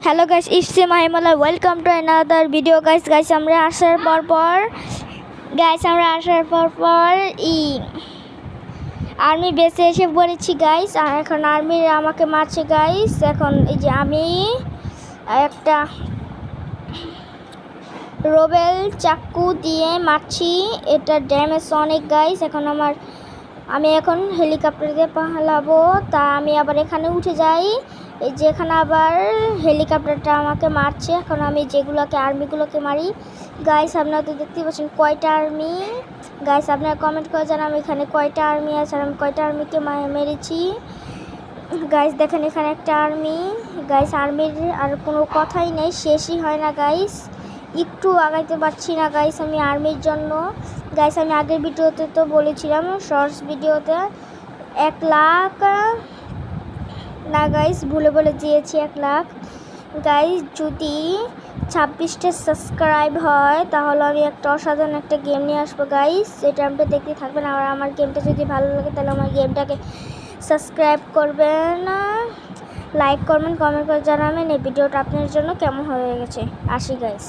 Hello guys, it's Mahimala. Welcome to another video guys আমরা আসার পর আর্মি বেসে এসে পড়েছি গাইস। আর এখন আর্মি আমাকে মারছে গাইস। এখন এই যে আমি একটা রোবেল চাকু দিয়ে মারছি, এটা ড্যামেজ অনেক গাইস। আমি এখন হেলিকপ্টার দিয়ে পালাবো, তা আমি আবার এখানে উঠে যাই। এই যে এখানে আবার হেলিকপ্টারটা আমাকে মারছে। এখন আমি আর্মিগুলোকে মারি গাইস। আপনারা তো দেখতে পাচ্ছেন কয়টা আর্মি গাইস। আপনারা কমেন্ট করে জানান এখানে কয়টা আর্মি আছে আর আমি কয়টা আর্মিকে মেরেছি গাইস। দেখেন এখানে একটা আর্মি গাইস। আর্মির আর কোনো কথাই নেই, শেষই হয় না গাইস। একটু আগাইতে পারছি না গাইস আমি আর্মির জন্য গাইস। আমি আগের ভিডিওতে তো বলেছিলাম, শর্টস ভিডিওতে 1 লাখ না গাইস, ভুলে দিয়েছি 1 লাখ গাইস। যদি 26টা সাবস্ক্রাইব হয় তাহলে আমি একটা অসাধারণ একটা গেম নিয়ে আসবো গাইস। এটা আপনি দেখতে থাকবেন। আর আমার গেমটা যদি ভালো লাগে তাহলে আমার গেমটাকে সাবস্ক্রাইব করবেন, লাইক করবেন, কমেন্ট করে জানাবেন এই ভিডিওটা আপনার জন্য কেমন হয়ে গেছে। আসি গাইস।